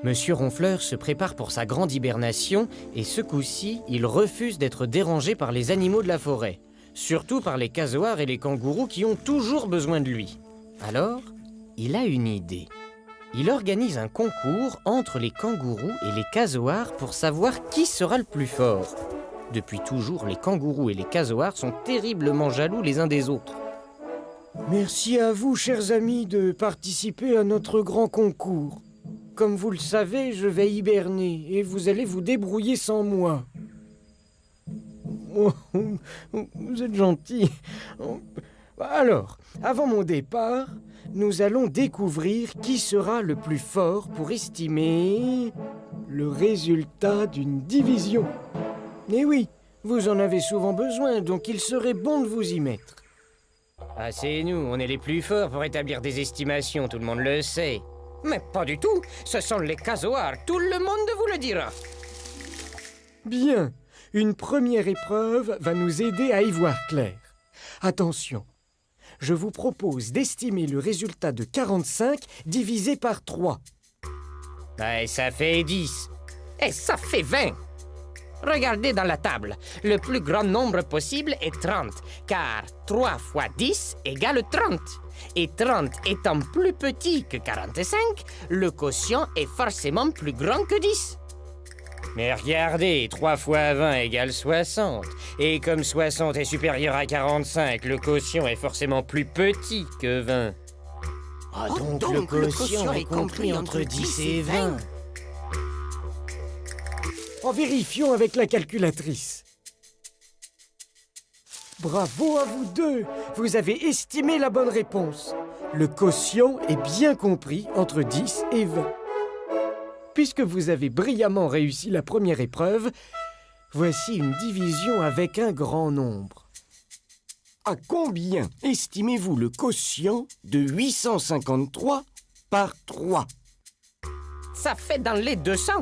Monsieur Ronfleur se prépare pour sa grande hibernation et ce coup-ci, il refuse d'être dérangé par les animaux de la forêt. Surtout par les casoars et les kangourous qui ont toujours besoin de lui. Alors, il a une idée. Il organise un concours entre les kangourous et les casoars pour savoir qui sera le plus fort. Depuis toujours, les kangourous et les casoars sont terriblement jaloux les uns des autres. Merci à vous, chers amis, de participer à notre grand concours. Comme vous le savez, je vais hiberner et vous allez vous débrouiller sans moi. Oh, vous êtes gentil. Alors, avant mon départ, nous allons découvrir qui sera le plus fort pour estimer le résultat d'une division. Eh oui, vous en avez souvent besoin, donc il serait bon de vous y mettre. Ah, c'est nous, on est les plus forts pour établir des estimations, tout le monde le sait. Mais pas du tout, ce sont les casoars, tout le monde vous le dira. Bien, une première épreuve va nous aider à y voir clair. Attention, je vous propose d'estimer le résultat de 45 divisé par 3. Ouais, ça fait 10. Et ça fait 20. Regardez dans la table, le plus grand nombre possible est 30, car 3 fois 10 égale 30. Et 30 étant plus petit que 45, le quotient est forcément plus grand que 10. Mais regardez, 3 fois 20 égale 60. Et comme 60 est supérieur à 45, le quotient est forcément plus petit que 20. Ah, donc le quotient est compris entre 10 et 20. En vérifions avec la calculatrice. Bravo à vous deux, vous avez estimé la bonne réponse. Le quotient est bien compris entre 10 et 20. Puisque vous avez brillamment réussi la première épreuve, voici une division avec un grand nombre. À combien estimez-vous le quotient de 853 par 3? Ça fait dans les 200.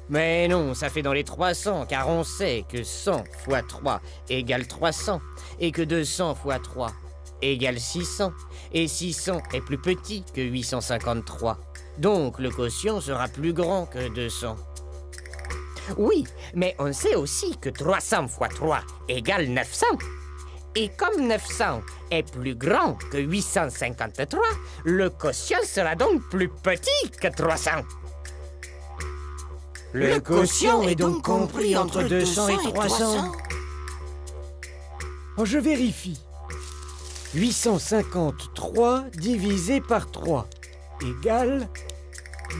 Mais non, ça fait dans les 300, car on sait que 100 fois 3 égale 300, et que 200 fois 3 égale 600, et 600 est plus petit que 853. Donc le quotient sera plus grand que 200. Oui, mais on sait aussi que 300 fois 3 égale 900. Et comme 900 est plus grand que 853, le quotient sera donc plus petit que 300. Le quotient est donc compris entre 200 et 300. Oh, je vérifie. 853 divisé par 3 égale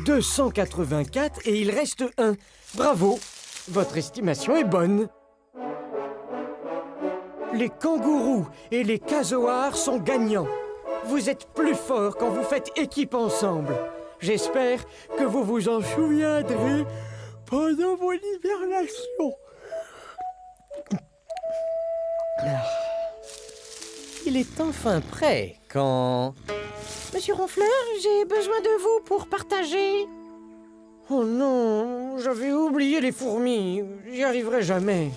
284 et il reste 1. Bravo, votre estimation est bonne. Les kangourous et les casoars sont gagnants. Vous êtes plus forts quand vous faites équipe ensemble. J'espère que vous vous en souviendrez pendant mon hibernation. Il est enfin prêt quand... Monsieur Ronfleur, j'ai besoin de vous pour partager. Oh non, j'avais oublié les fourmis. J'y arriverai jamais.